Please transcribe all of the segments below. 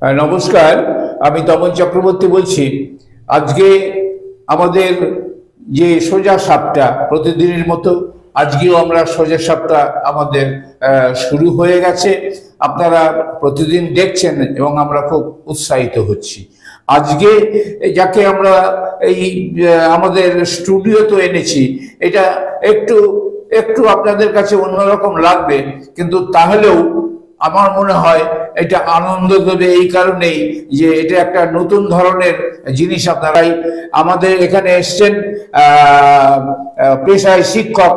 নমস্কার, আমি তপন চক্রবর্তী বলছি। আজকে আমাদের যে সোজা সাপটা প্রতিদিনের মতো আজকেও আমরা সোজা সাপটা আমাদের শুরু হয়ে গেছে। আপনারা প্রতিদিন দেখছেন এবং আমরা খুব উৎসাহিত হচ্ছি। আজকে যাকে আমরা এই আমাদের স্টুডিওতে এনেছি, এটা একটু একটু আপনাদের কাছে অন্যরকম লাগবে, কিন্তু তাহলেও আমার মনে হয় এটা আনন্দ দেবে এই কারণেই যে এটা একটা নতুন ধরনের জিনিস। আপনারাই আমাদের এখানে এসছেন পেশায় শিক্ষক,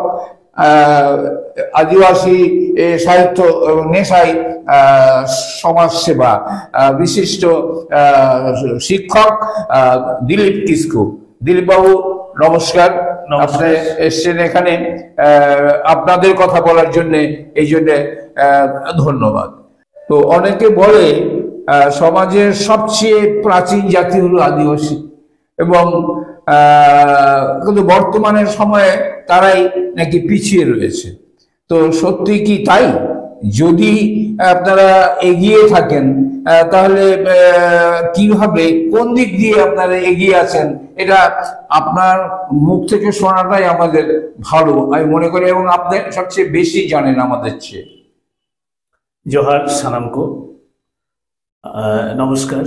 আদিবাসী সাহিত্য এবং নেশায় সমাজসেবা বিশিষ্ট শিক্ষক দিলীপ কিস্কু। দিলীপ বাবু নমস্কার। আপনি এসছেন এখানে আপনাদের কথা বলার জন্য, এই জন্য ধন্যবাদ। তো অনেকে বলে সমাজের সবচেয়ে প্রাচীন জাতি হলো আদিবাসী, এবং কিন্তু বর্তমানের সময়ে তারাই নাকি পিছিয়ে রয়েছে। তো সত্যি কি তাই? যদি আপনারা এগিয়ে থাকেন তাহলে কিভাবে, কোন দিক দিয়ে আপনারা এগিয়ে আছেন, এটা আপনার মুখ থেকে শোনাটাই আমাদের ভালো আমি মনে করি, এবং আপনি সবচেয়ে বেশি জানেন আমাদের চেয়ে। জোহার সানামকো, নমস্কার।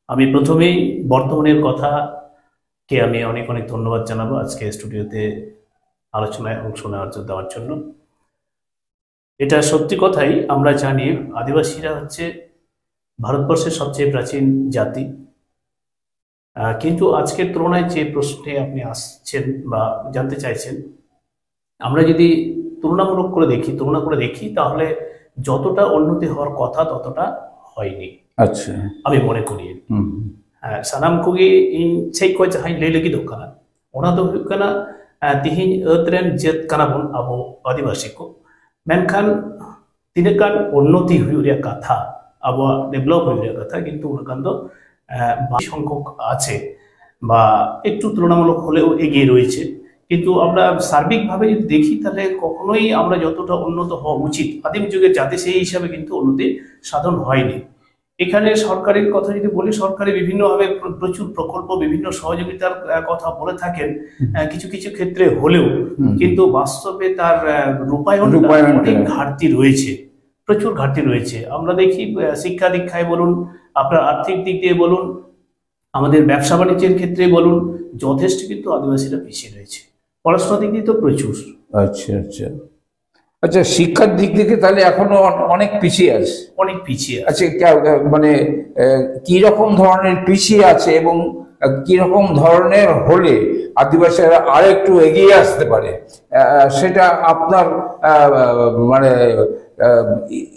আমি প্রথমেই বর্তমানের কথাকে আমি অনেক অনেক ধন্যবাদ জানাবো আজকে স্টুডিওতে আলোচনায় অংশ দেওয়ার জন্য। এটা সত্যি কথাই, আমরা জানি আদিবাসীরা হচ্ছে ভারতবর্ষের সবচেয়ে প্রাচীন জাতি, কিন্তু আজকের তুলনায় যে প্রশ্নে আপনি আসছেন বা জানতে চাইছেন, আমরা যদি তুলনা করে দেখি তাহলে যতটা উন্নতি হওয়ার কথা ততটা হয়নি। আচ্ছা, আমি মনে করি সানাম কোগে ইন সেই কয় জাহাই ᱞᱟᱹᱭ ᱞᱟᱹᱜᱤᱫ ᱠᱟᱱᱟ ᱚᱱᱟ ᱫᱚ ᱦᱩᱭᱩᱜ ᱠᱟᱱᱟ ᱛᱤᱦᱤᱧ ᱟᱹᱛ ᱨᱮᱱ ᱡᱟᱹᱛ ᱠᱟᱱᱟ ᱵᱚᱱ ᱟᱵᱚ ᱟᱹᱫᱤᱵᱟᱹᱥᱤ ᱠᱚ, ᱢᱮᱱᱠᱷᱟᱱ ᱛᱤᱱᱟᱹᱜ ᱜᱟᱱ উন্নতি ᱦᱩᱭᱩᱜ ᱨᱮᱭᱟᱜ ᱠᱟᱛᱷᱟ, ᱟᱵᱚᱣᱟᱜ ᱰᱮᱵᱷᱞᱚᱯ ᱦᱩᱭᱩᱜ ᱨᱮᱭᱟᱜ ᱠᱟᱛᱷᱟ, কিন্তু উনার গান তো সংখ্যক আছে বা একটু তুলনামূলক হলেও এগিয়ে রয়েছে। কিন্তু আমরা সার্বিকভাবে যদি দেখি তাহলে কখনোই আমরা যতটা উন্নত হওয়া উচিত আদিম যুগের জাতি সেই হিসাবে কিন্তু উন্নতি সাধন হয়নি। এখানে সরকারের কথা যদি বলি, সরকারি বিভিন্নভাবে প্রচুর প্রকল্প, বিভিন্ন সহযোগিতার কথা বলে থাকেন কিছু কিছু ক্ষেত্রে হলেও, কিন্তু বাস্তবে তার রূপায়ণ অনেক ঘাটতি রয়েছে, প্রচুর ঘাটতি রয়েছে। আমরা দেখি শিক্ষা দীক্ষায় বলুন, আপনার আর্থিক দিক দিয়ে বলুন, আমাদের ব্যবসা বাণিজ্যের ক্ষেত্রে বলুন, যথেষ্ট কিন্তু আদিবাসীরা পিছিয়ে রয়েছে। পড়াশোনার দিক দিয়ে তো প্রচুর। আচ্ছা আচ্ছা আচ্ছা, শিক্ষার দিক থেকে তাহলে এখনো অনেক পিছিয়ে আছে, অনেক পিছিয়ে। আচ্ছা, মানে কি রকম ধরনের পিছিয়ে আছে এবং কি রকম ধরনের হলে আদিবাসীরা আরেকটু এগিয়ে আসতে পারে, সেটা আপনার মানে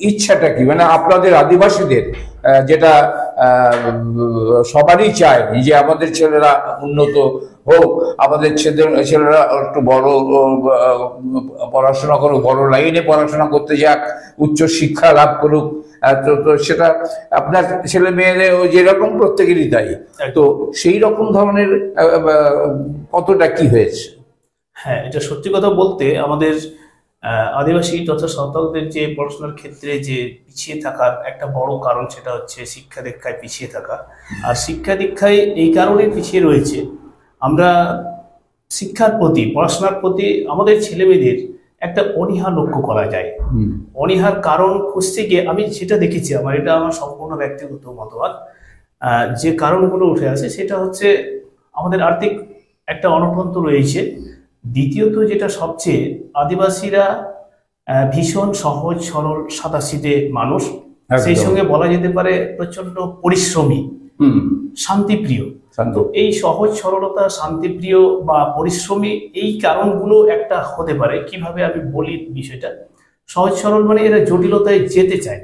ইচ্ছাটা কি? মানে আপনাদের আদিবাসীদের যেটা সবারই চায় যে আমাদের ছেলেরা উন্নত হোক, আমাদের ছেলেরা একটু বড় পড়াশোনা করুক, বড় লাইনে পড়াশোনা করতে যাক, উচ্চ শিক্ষা লাভ করুক। তো সেটা আপনার ছেলে মেয়েদের যেরকম প্রত্যেকেরই তাই। তো সেই রকম ধরনের কতটা কি হয়েছে? হ্যাঁ, এটা সত্যি কথা বলতে আমাদের আদিবাসী তথা সাঁওতালদের যে পড়াশোনার ক্ষেত্রে যে পিছিয়ে থাকার একটা বড় কারণ, সেটা হচ্ছে শিক্ষা দীক্ষায় পিছিয়ে থাকা। আর শিক্ষা দীক্ষায় এই কারণে পিছিয়ে রয়েছে, আমরা শিক্ষার প্রতি, পড়াশোনার প্রতি আমাদের ছেলেমেয়েদের একটা অনীহা লক্ষ্য করা যায়। অনীহার কারণ খুঁজতে গিয়ে আমি সেটা দেখেছি, এটা আমার সম্পূর্ণ ব্যক্তিগত মতবাদ, যে কারণগুলো উঠে আসে সেটা হচ্ছে আমাদের আর্থিক একটা অনটন তো রয়েছে। দ্বিতীয়ত যেটা সবচেয়ে, আদিবাসীরা ভীষণ সহজ সরল সাদাসিধে মানুষ, সেই সঙ্গে বলা যেতে পারে প্রচন্ড পরিশ্রমী, শান্তিপ্রিয়। তো এই সহজ সরলতা, শান্তিপ্রিয় বা পরিশ্রমী, এই কারণগুলো একটা হতে পারে। কিভাবে আমি বলি বিষয়টা, সহজ সরল মানে এরা জটিলতায় যেতে চায়,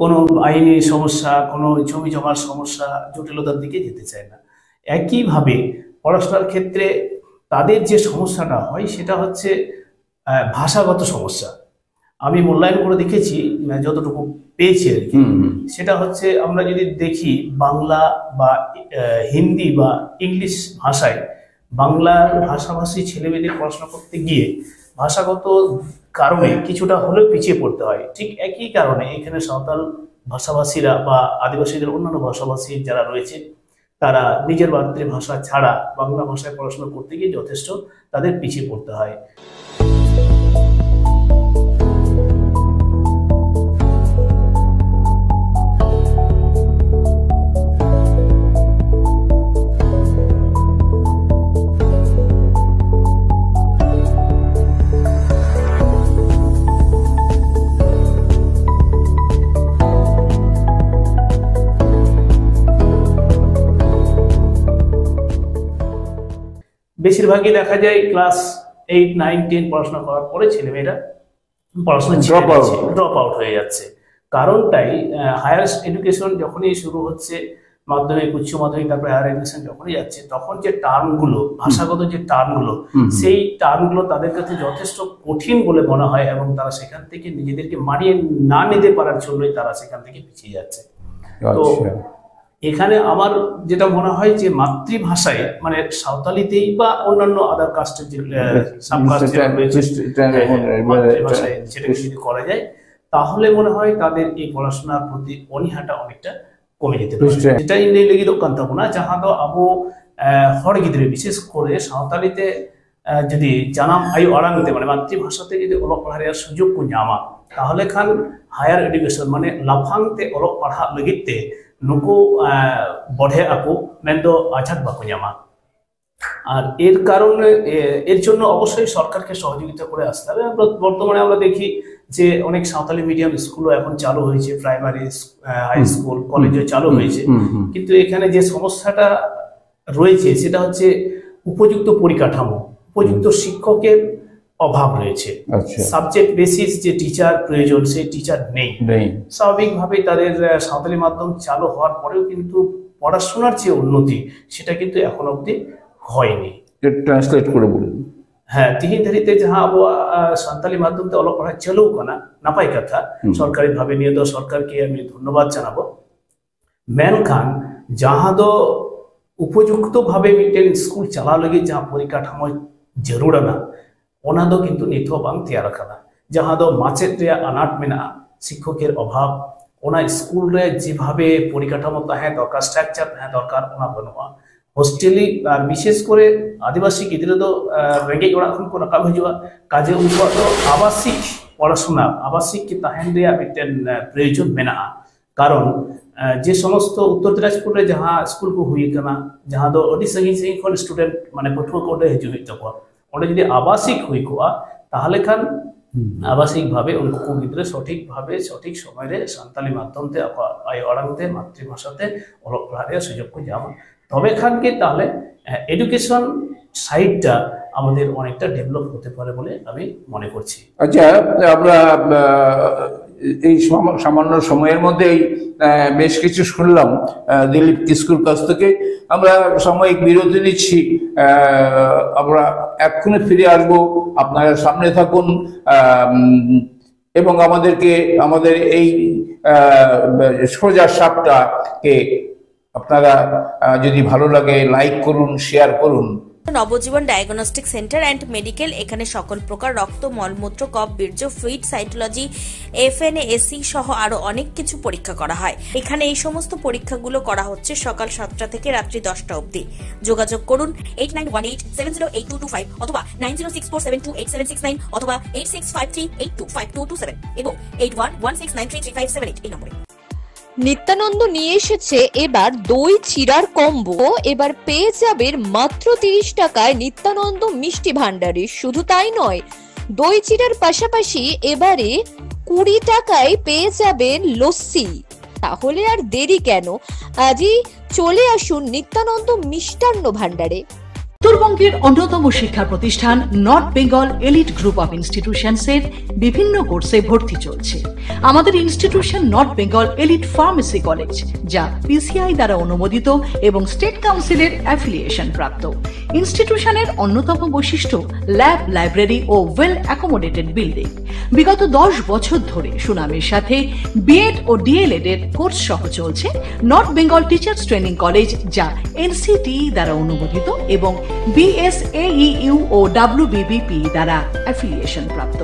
কোনো আইনি সমস্যা, কোনো জমি জমার সমস্যা, জটিলতার দিকে যেতে চায় না। একইভাবে পড়াশোনার ক্ষেত্রে তাদের যে সমস্যাটা হয় সেটা হচ্ছে ভাষাগত সমস্যা। আমি মূল্যায়ন করে দেখেছি, যতটুকু পেয়েছি আর কি, সেটা হচ্ছে আমরা যদি দেখি বাংলা বা হিন্দি বা ইংলিশ ভাষায়, বাংলার ভাষাভাষী ছেলেমেয়েদের পড়াশোনা করতে গিয়ে ভাষাগত কারণে কিছুটা হলেও পিছিয়ে পড়তে হয়। ঠিক একই কারণে এখানে সাঁওতাল ভাষাভাষীরা বা আদিবাসীদের অন্যান্য ভাষাভাষী যারা রয়েছে তারা নিজের মাতৃভাষা ছাড়া বাংলা ভাষায় পড়াশোনা করতে গিয়ে যথেষ্ট তাদের পিছিয়ে পড়তে হয়। বেশিরভাগই দেখা যায় ক্লাস 8, 9, 10 পড়াশোনা করার পরে ছেলেমেয়েরা পড়াশোনা ড্রপ আউট হয়ে যাচ্ছে। কারণটাই হায়ার এডুকেশন যখনই শুরু হচ্ছে, মাধ্যমিক, উচ্চ মাধ্যমিক, তারপরে হায়ার এডুকেশন যখনই যাচ্ছে, তখন যে টার্মগুলো, ভাষাগত যে টার্মগুলো, সেই টার্মগুলো তাদের কাছে যথেষ্ট কঠিন বলে মনে হয় এবং তারা সেখান থেকে নিজেদেরকে মানিয়ে না নিতে পারার জন্যই তারা সেখান থেকে পিছিয়ে যাচ্ছে। তো এখানে আমার যেটা মনে হয় যে মাতৃভাষায় মানে সাঁওতালিতেই বা অন্যান্য আদার কাস্টের যে মাতৃভাষায় সেটাকে যদি করা যায় তাহলে মনে হয় তাদের এই পড়াশোনার প্রতি অনীহাটা অনেকটা কমে যেতে পারে। যেটা ইন্দি লেগে কান্তাবনা যাহা দো আবো হড় গিদ্রে বিশেষ করে সাঁওতালিতে যদি জানাম আয়ু আড়াংতে মানে মাতৃভাষাতে যদি অলক পাড়ার সুযোগ को ᱧᱟᱢᱟ তাহলে খান হায়ার এডুকেশন মানে লাফাংতে অলক পাড়া লगितते नुकु बढ़े आको मेन आझात बाको ᱧামা। আর এর কারণে এর জন্য অবশ্যই সরকারকে সহযোগিতা করে আসতে হবে। বর্তমানে আমরা দেখি যে অনেক সাঁওতালি মিডিয়াম স্কুলও এখন চালু হয়েছে, প্রাইমারি, হাই স্কুল, কলেজও চালু হয়েছে, কিন্তু এখানে যে সমস্যাটা রয়েছে সেটা হচ্ছে উপযুক্ত পরিকাঠামো, উপযুক্ত শিক্ষকের অভাব রয়েছে। সাবজেক্ট বেসিস যে টিচার প্রয়োজন সেই টিচার নেই। স্বাভাবিকভাবেই তাদের সাঁওতালি মাধ্যম চালু হওয়ার পরেও কিন্তু পড়াশোনার যে উন্নতি সেটা কিন্তু এখন অবধি হয়নি। ট্রান্সলেট করে বলুন। হ্যাঁ, তিহিন ধারিতে যাহা আবহাওয়া সাঁওতালি মাধ্যমতে অলপ পড়া চালু কানা নাপাই কথা, সরকারি ভাবে নিয়ে তো সরকারকে আমি ধন্যবাদ জানাবো। মেনখান যাহা দো উপযুক্ত ভাবে মিটেন স্কুল চালা লাগি যাহা পরিকাঠামো जरूर ओना दो किंतु निथो बांग तैयार करा जहां दो माचेद रे अनाट मेना शिक्षकेर अभाव ओना स्कूल रे जेभावे परिकाठामो ताहे दरकार स्ट्राक्चार ताहे दरकार ओना बनुआ हॉस्टेली विशेष करे आदिवासी गिद्रा दो रेंगे ओड़ा खन को राकाब हिजुआ काजे उनको दो आवासिक पढ़ाशोना आवासिक की ताहेन रे मिटेन प्रयोजन मेना कारण जे समस्त उत्तर दिनाजपुर रे जहां स्कूल को हुई कना जहां दो अडी संगी संगी खन स्टूडेंट माने पठुआ को ओडे हिजु तको ओडे जदि आवासिक हुई कोआ ताहले खान आवासिक भावे उनको गिद्रा सठिक भावे सठिक समय रे सान्ताली माध्यमते आय अड़ांगते मातृभाषाते अलग पढ़ारे सुयोग को जामा तबे खान के ताहले एडुकेशन साइडटा আমাদের অনেকটা ডেভেলপ হতে পারে বলে আমি মনে করছি। আচ্ছা, আমরা এই সামান্য সময়ের মধ্যেই বেশ কিছু শুনলাম দিলীপ কিস্কুর কাছ থেকে। আমরা সাময়িক বিরতি নিচ্ছি, আমরা এক্ষুনি ফিরে আসবো। আপনারা সামনে থাকুন এবং আমাদেরকে আমাদের এই সোজা সাপটাকে আপনারা যদি ভালো লাগে লাইক করুন, শেয়ার করুন। নবজীবন ডায়াগনস্টিক সেন্টার অ্যান্ড মেডিকেল এখানে সকল প্রকার রক্ত, মলমূত্র, কফ, বীর্য, ফ্লুইড, সাইটোলজি, এফএনএসি সহ আরো অনেক কিছু পরীক্ষা করা হয়। এখানে এই সমস্ত পরীক্ষাগুলো করা হচ্ছে সকাল 7টা থেকে রাত্রি 10টা অবধি। যোগাযোগ করুন 8918708225 অথবা 9064728769 অথবা 8653825227 এবং 8116933578 এই নম্বরে। নিত্যানন্দ নিয়ে এসেছে এবার দই চিড়ার কম্বো। এবার পেয়ে যাবেন মাত্র 30 টাকায় নিত্যানন্দ মিষ্টি ভান্ডারে। শুধু তাই নয়, দই চিড়ার পাশাপাশি এবারে 20 টাকায় পেয়ে যাবেন লস্যি। তাহলে আর দেরি কেন, আজই চলে আসুন নিত্যানন্দ মিষ্টান্ন ভান্ডারে। উত্তরবঙ্গের অন্যতম শিক্ষা প্রতিষ্ঠান North Bengal Elite Group of ইনস্টিটিউশনসের বিভিন্ন কোর্সে ভর্তি চলছে। আমাদের institution North Bengal Elite Pharmacy College, যা পিসিআই দ্বারা অনুমোদিত এবং স্টেট কাউন্সিলের অ্যাফিলিয়েশন প্রাপ্ত। ইনস্টিটিউশনের অন্যতম বৈশিষ্ট্য ল্যাব, লাইব্রেরি ও ওয়েল অ্যাকোমোডেটেড বিল্ডিং। বিগত 10 বছর ধরে সুনামের সাথে বিএড ও ডিএলএড এর কোর্স সহ চলছে north Bengal teachers training college, যা এনসিটি দ্বারা অনুমোদিত এবং বিএসএইউ ও ডাব্লিউবিবিপি দ্বারা অ্যাফিলিয়েশন প্রাপ্ত।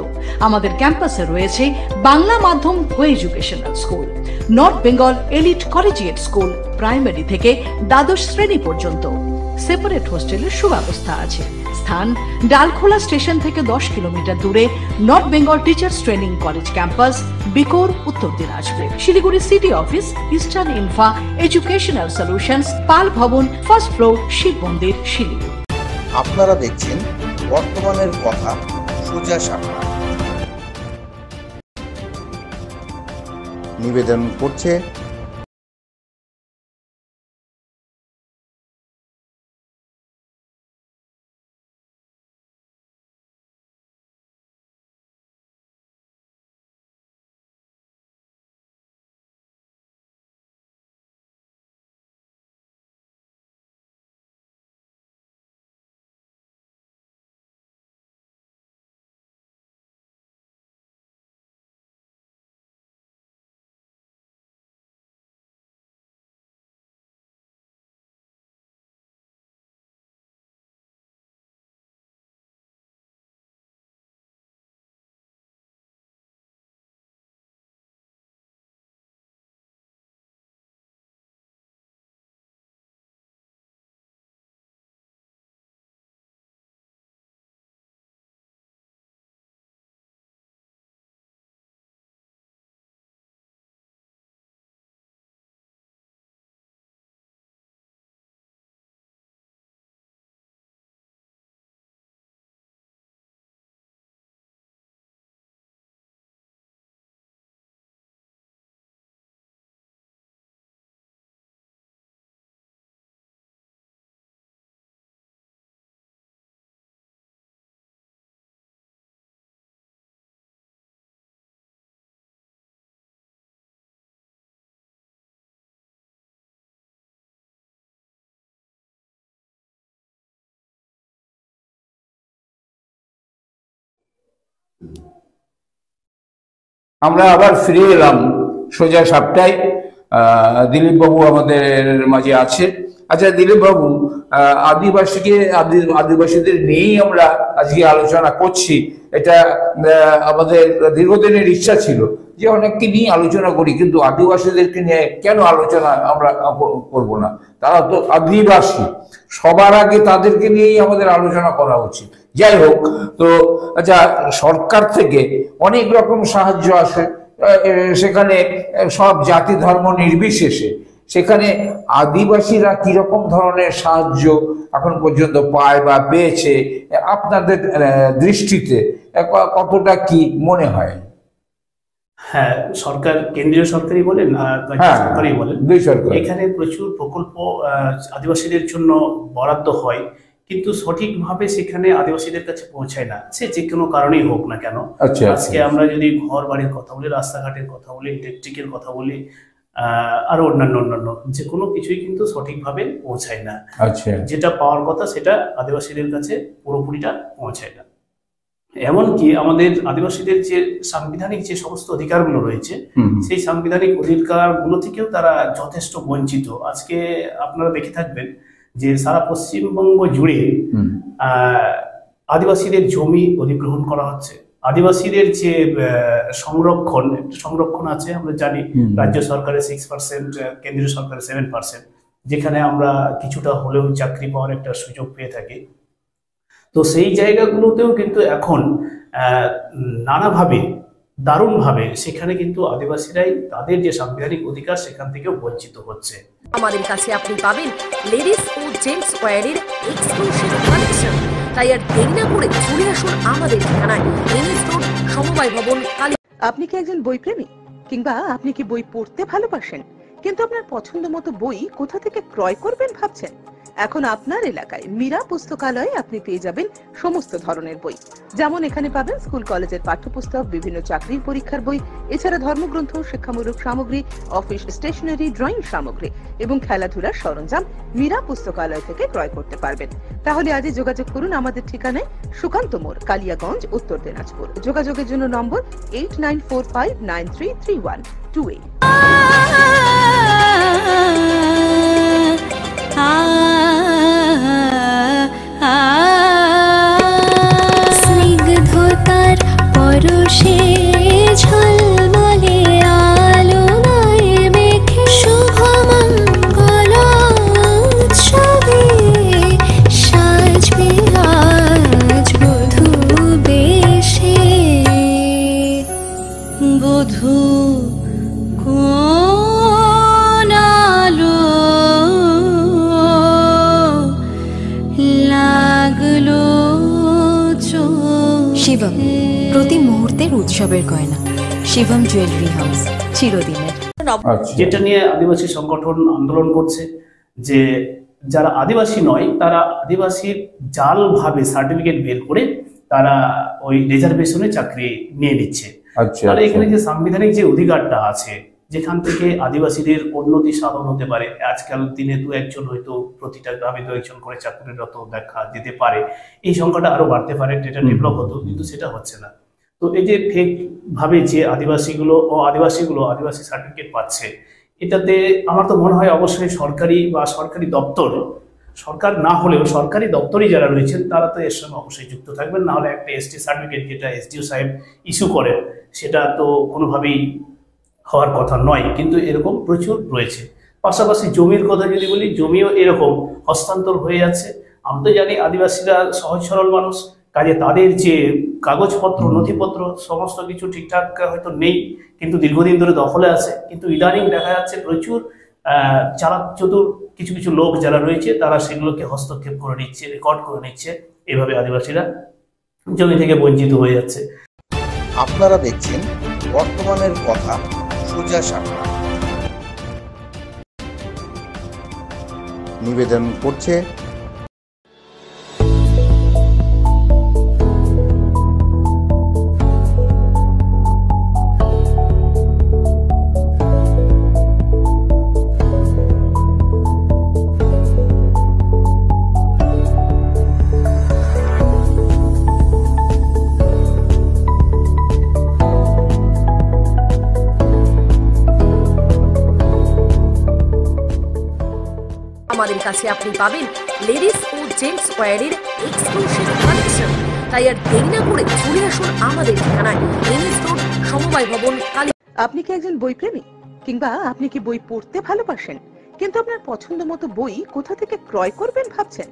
আমাদের ক্যাম্পাসে রয়েছে বাংলা মাধ্যম কো educational school, north Bengal elite collegiate school, primary থেকে দ্বাদশ শ্রেণী পর্যন্ত। সেপারেট হোস্টেলের সুব্যবস্থা আছে। স্থান ডালখোলা স্টেশন থেকে 10 কিলোমিটার দূরে north Bengal teachers training college campus, বিকোর, Uttar Dinajpur. Siliguri city office, eastern infa educational solutions, Pal Bhavan, first floor, Shiva মন্দির, শিলিগুড়ি। আপনারা দেখছেন বর্তমানের কথা সোজা সাপটা। নিবেদন করছে আমরা আবার ফিরে এলাম সোজা সাপটায়। দিলীপ বাবু আমাদের মাঝে আছে। আচ্ছা দিলীপ বাবু, আদিবাসীদের নিয়েই আমরা আজকে আলোচনা করছি। এটা আমাদের দীর্ঘদিনের ইচ্ছা ছিল যে অনেককে নিয়ে আলোচনা করি, কিন্তু আদিবাসীদেরকে নিয়ে কেন আলোচনা আমরা করব না? তারা তো আদিবাসী, সবার আগে তাদেরকে নিয়েই আমাদের আলোচনা করা উচিত। যাই হোক, তো আচ্ছা, সরকার থেকে অনেক রকম সাহায্য আসে, সেখানে সব জাতি ধর্ম নির্বিশেষে। সেখানে আদিবাসীরা কিরকম ধরনের সাহায্য এখন পর্যন্ত পায় বা পেয়েছে আপনাদের দৃষ্টিতে কতটা কি মনে হয়? হ্যাঁ, সরকার, কেন্দ্রীয় সরকারই বলেন আর সরকারই বলেন, এখানে প্রচুর প্রকল্প আদিবাসীদের জন্য বরাদ্দ হয়, কিন্তু সঠিকভাবে সেখানে আদিবাসীদের কাছে পৌঁছায় না, সে যে কোনো কারণেই হোক না কেন। আজকে আমরা যদি ঘর বাড়ির কথা বলি, রাস্তাঘাটের কথা বলি, ইলেকট্রিকের কথা বলি, আরো অন্যান্য যে কোনো কিছুই কিন্তু সঠিকভাবে পৌঁছায় না। যেটা পাওয়ার কথা সেটা আদিবাসীদের কাছে পুরোপুরিটা পৌঁছায় না। এমনকি আমাদের আদিবাসীদের যে সাংবিধানিক যে সমস্ত অধিকারগুলো রয়েছে, সেই সাংবিধানিক অধিকারগুলো থেকেও তারা যথেষ্ট বঞ্চিত। আজকে আপনারা দেখে থাকবেন যে সারা পশ্চিমবঙ্গ জুড়ে আদিবাসীদের জমি অধিগ্রহণ করা হচ্ছে। আদিবাসীদের যে সংরক্ষণ আছে, আমরা জানি রাজ্য সরকারের 6%, কেন্দ্রীয় সরকারের 7%, যেখানে আমরা কিছুটা হলেও চাকরি পাওয়ার একটা সুযোগ পেয়ে থাকি। তো সেই জায়গাগুলোতেও কিন্তু এখন নানাভাবে, দারুণভাবে সেখানে কিন্তু আদিবাসীরাই তাদের যে সাংবিধানিক অধিকার সেখান থেকেও বঞ্চিত হচ্ছে। আমাদের কাছে আপনি পাবেন লেডিস ও জেন্টস ওয়্যারের এক্সক্লুসিভ কালেকশন। তাই আর দেরি না করে চলে আসুন আমাদের ঠিকানায়, এনএস রোড, সমবায় ভবন, কালী। আপনি কি একজন বইপ্রেমী, কিংবা আপনি কি বই পড়তে ভালোবাসেন, কিন্তু আপনার পছন্দ মতো বই কোথা থেকে ক্রয় করবেন ভাবছেন? এখন আপনার এলাকায় মীরা পুস্তকালয়ে আপনি পেয়ে যাবেন সমস্ত ধরনের বই, যেমন এখানে পাবেন স্কুল কলেজের পাঠ্যপুস্তক, বিভিন্ন চাকরির পরীক্ষার বই, এছাড়া ধর্মগ্রন্থ, শিক্ষামূলক সামগ্রী, অফিস স্টেশনারি, ড্রয়িং সামগ্রী এবং খেলাধুলার সরঞ্জাম মীরা পুস্তকালয় থেকে ক্রয় করতে পারবেন। তাহলে আজই যোগাযোগ করুন আমাদের ঠিকানায়, সুকান্ত মোড়, কালিয়াগঞ্জ, উত্তর দিনাজপুর। যোগাযোগের জন্য নম্বর 8945933128। স্নিগ্ধতার পরশে ঝলমলে আলোয় মেখে শুভমঙ্গল উৎসবে সাজবে আজ বধূ বেশে। বধূ কোন আলো লাগলো শিবম, প্রতি মুহূর্তের উৎসবের গয়না। শিবম জুয়েলারি হাউস, চিরদিনের। আচ্ছা। যেটা নিয়ে আদিবাসী সংগঠন আন্দোলন করছে যে যারা আদিবাসী নয় তারা আদিবাসীর জালভাবে সার্টিফিকেট বের করে তারা ওই রিজার্ভেশনে চাকরি নিয়ে নিচ্ছে। আচ্ছা, তাহলে এখানে যে সাংবিধানিক যে অধিকারটা আছে, যেখান থেকে আদিবাসীদের উন্নতি সাধন হতে পারে, আজকাল দিনে দু একজন হয়তো প্রতিটা গ্রামে দু একজন করে চাকরিরত দেখা যেতে পারে, এই সংখ্যাটা আরো বাড়তে পারে, এটা ডেভেলপ হতো, কিন্তু সেটা হচ্ছে না। তো এই যে ফেক ভাবে যে আদিবাসী সার্টিফিকেট পাচ্ছে, এটাতে আমার তো মনে হয় অবশ্যই সরকারি বা সরকারি দপ্তর, সরকার না হলেও সরকারি দপ্তরে যারা রয়েছেন তারা তো এর সঙ্গে অবশ্যই যুক্ত থাকবেন, না হলে একটা এসটি সার্টিফিকেট যেটা এসডিও সাহেব ইস্যু করেন সেটা তো কোনোভাবেই হওয়ার কথা নয়, কিন্তু এরকম প্রচুর রয়েছে। পাশাপাশি জমির কথা যদি বলি, জমিও এরকম হস্তান্তর হয়ে যাচ্ছে। আমরা তো জানি আদিবাসীরা সহজ সরল মানুষ, কাজে তাদের যে কাগজপত্র, নথিপত্র সমস্ত কিছু ঠিকঠাক হয়তো নেই, কিন্তু দীর্ঘদিন ধরে দখলে আছে। কিন্তু ইদানিং দেখা যাচ্ছে প্রচুর চালাক চতুর কিছু কিছু লোক যারা রয়েছে তারা সেগুলোকে হস্তক্ষেপ করে নিচ্ছে, রেকর্ড করে নিচ্ছে, এভাবে আদিবাসীরা জমি থেকে বঞ্চিত হয়ে যাচ্ছে। আপনারা দেখছেন বর্তমানের কথা, সোজা সাপটা। নিবেদন করছে আমাদের কাছে আপনি পাবেন লেডিস ও জেন্টস ওয়্যারের এক্সক্লুসিভ কালেকশন। তাই আর দেরি না করে চলে আসুন আমাদের ঠিকানায়, এনএস রোড, সমবায় ভবন, কালী। আপনি কি একজন বই প্রেমী, কিংবা আপনি কি বই পড়তে ভালোবাসেন, কিন্তু আপনার পছন্দ মতো বই কোথা থেকে ক্রয় করবেন ভাবছেন?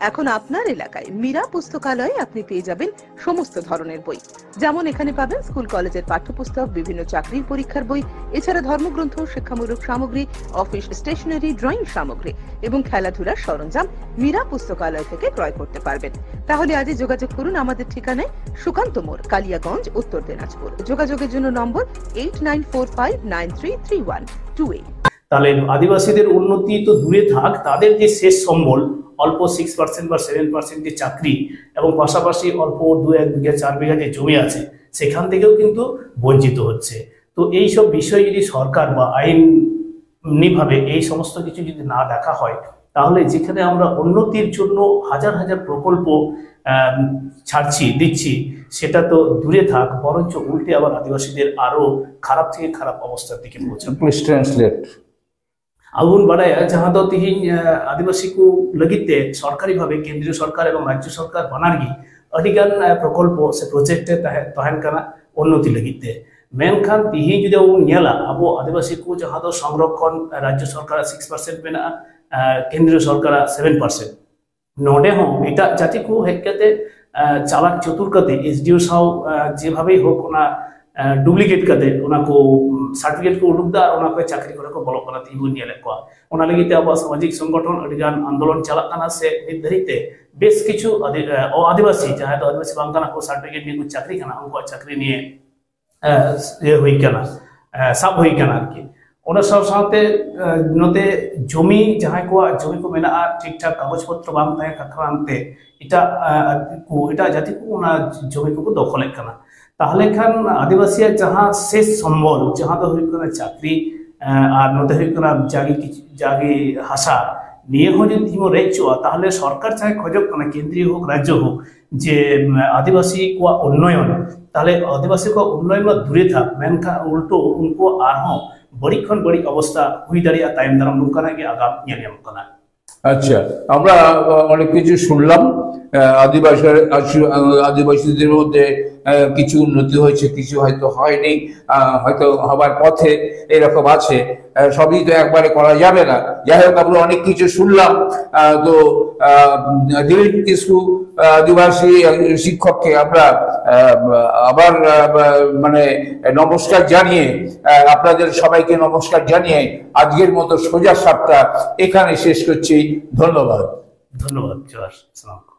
এখন আপনার এলাকায় মীরা পুস্তকালয়ে আপনি পেয়ে যাবেন সমস্ত ধরনের বই, যেমন এখানে পাবেন স্কুল কলেজের পাঠ্যপুস্তক, বিভিন্ন চাকরির পরীক্ষার বই, এছাড়া ধর্মগ্রন্থ, শিক্ষামূলক সামগ্রী, অফিস স্টেশনারি, ড্রয়িং সামগ্রী এবং খেলাধুলার সরঞ্জাম মীরা পুস্তকালয় থেকে ক্রয় করতে পারবেন। তাহলে আজই যোগাযোগ করুন আমাদের ঠিকানায়, সুকান্ত মোড়, কালিয়াগঞ্জ, উত্তর দিনাজপুর। যোগাযোগের জন্য নম্বর 8945933128। তাহলে আদিবাসীদের উন্নতি তো দূরে থাক, তাদের যে শেষ সম্বল অল্প 6% বা 7% যে চাকরি এবং পাশাপাশি অল্প 2-1 বিঘা 4 বিঘা যে জমি আছে সেখান থেকেও কিন্তু বঞ্চিত হচ্ছে। তো এই সব বিষয় যদি সরকার বা আইনিভাবে এই সমস্ত কিছু যদি না দেখা হয়, তাহলে যেখানে আমরা উন্নতির জন্য হাজার হাজার প্রকল্প দিচ্ছি, সেটা তো দূরে থাক, বরঞ্চ উল্টে আবার আদিবাসীদের আরো খারাপ থেকে খারাপ অবস্থার দিকে পৌঁছে। Please translate. আগুন বাড়ায়া যাহা ᱫᱚ ᱛᱤᱦᱤᱧ ᱟᱹᱫᱤᱵᱟᱹᱥᱤ ᱠᱚ ᱞᱟᱹᱜᱤᱫ ᱛᱮ ᱥᱚᱨᱠᱟᱨᱤ ᱵᱷᱟᱵᱮ ᱠᱮᱱᱫᱨᱤᱭᱚ ᱥᱚᱨᱠᱟর এবং রাজ্য সরকার বানার ᱜᱮ ᱟᱹᱰᱤᱜᱟᱱ ᱯᱨᱚᱠᱚᱞᱯᱚ ᱥᱮ ᱯᱨᱚᱡᱮᱠᱴ ᱛᱟᱦᱮᱱ ᱠᱟᱱᱟ উন্নতি ᱞᱟᱹᱜᱤᱫ ᱛᱮ। ᱢᱮᱱᱠᱷᱟᱱ ᱛᱤᱦᱤᱧ ᱡᱩᱫᱤ ᱵᱚᱱ ᱧᱮᱞᱟ ᱟᱵᱚ ᱟᱹᱫᱤᱵᱟᱹᱥᱤ ᱠᱚ ᱡᱟᱦᱟᱸ ᱫᱚ ᱥᱚᱝᱨᱚᱠᱠᱷᱚᱱ ᱨᱟᱡᱽᱡᱚ ᱥᱚᱨᱠᱟᱨᱟᱜ 6% ᱢᱮᱱᱟᱜᱼᱟ, কেন্দ্রীয় সরকারাᱜ 7%। ᱱᱚᱰᱮ ᱦᱚᱸ ᱮᱴᱟᱜ ᱡᱟᱹᱛᱤ ᱠᱚ ᱦᱮᱡ ᱠᱟᱛᱮ চালাক চতুর কাতে এসডিও সাও যেভাবেই হোক ওনা ডুপ্লিকেট কাতে ওনা কো সার্টিফিকেট কো উডুক দা ওনা কো চাকরি করে কো বলক করা তিবু নিয়ে লেখা ওনা লাগিতে আবো সামাজিক সংগঠন আদিগান আন্দোলন চালাক কানা সে নির্ধারিতে বেশ কিছু আদিবাসী যাহাই আদিবাসী বাংকানা কো সার্টিফিকেট নিয়ে চাকরি কানা উনকো চাকরি নিয়ে হই কানা সাব হই কানা আর কি। ᱚᱱᱟ ᱥᱟᱶ ᱥᱟᱶᱛᱮ ᱱᱚᱛᱮ ᱡᱚᱢᱤ ᱡᱟᱦᱟᱸᱭ ᱠᱚᱣᱟᱜ ᱡᱚᱢᱤ ᱠᱚ ᱢᱮᱱᱟᱜᱼᱟ ᱴᱷᱤᱠ ᱴᱷᱟᱠ ᱠᱟᱜᱚᱡᱽ ᱯᱚᱛᱨᱚ ᱵᱟᱝ ᱛᱟᱦᱮᱸ ᱠᱟᱨᱚᱱᱛᱮ ᱮᱴᱟᱜ ᱡᱟᱹᱛᱤ ᱠᱚ ᱚᱱᱟ ᱡᱚᱢᱤ ᱠᱚᱠᱚ ᱫᱚᱠᱷᱚᱞᱮᱫ ᱠᱟᱱᱟ। ᱛᱟᱦᱚᱞᱮ ᱠᱷᱟᱱ ᱟᱹᱫᱤᱵᱟᱹᱥᱤᱭᱟᱜ ᱡᱟᱦᱟᱸ শেষ সম্বল ᱡᱟᱦᱟᱸ ᱫᱚ ᱦᱩᱭᱩᱜ ᱠᱟᱱᱟ ᱪᱟᱹᱠᱨᱤ ᱟᱨ ᱱᱚᱛᱮ ᱦᱩᱭᱩᱜ ᱠᱟᱱᱟ ᱡᱟᱜᱮ ᱦᱟᱥᱟ ᱱᱤᱭᱟᱹ ᱦᱚᱸ ᱡᱩᱫᱤ ᱵᱚᱱ ᱨᱮᱡ ᱦᱚᱪᱚᱜᱼᱟ ᱛᱟᱦᱚᱞᱮ ᱥᱚᱨᱠᱟর চাই খোঁজᱚᱜ ᱠᱟᱱᱟ কেন্দ্রীয় হোক রাজ্য হোক যে আদিবাসী কোয়াᱜ উন্নয়ন তাহলে আদিবাসী কোয়াᱜ উন্নয়ন মা দূরে থাক মেনখান উল্টো উनको আরহᱚᱸ বড়ি ᱠᱷᱚᱱ বড়ি অবস্থা হুই দাঁড়িয়ে তাইম দারাম ᱱᱚᱝᱠᱟᱱᱟᱜ ᱜᱮ আগাম ᱧᱮᱞ ᱧᱟᱢᱚᱜ ᱠᱟᱱᱟ। আচ্ছা, আমরা অনেক কিছু শুনলাম। আদিবাসীদের মধ্যে কিছু উন্নতি হয়েছে, কিছু হয়তো হয়নি, হয়তো হবার পথে এরকম আছে। সবই তো একবারে করা যাবে না। যাই হোক, আমরা অনেক কিছু শুনলাম। তো দিলীপ কিসকু আদিবাসী শিক্ষককে আমরা আবার মানে নমস্কার জানিয়ে, আপনাদের সবাইকে নমস্কার জানিয়ে আজকের মতো সোজা সাপটা এখানে শেষ করছি। ধন্যবাদ। ধন্যবাদ। জয় শ্রী রাম।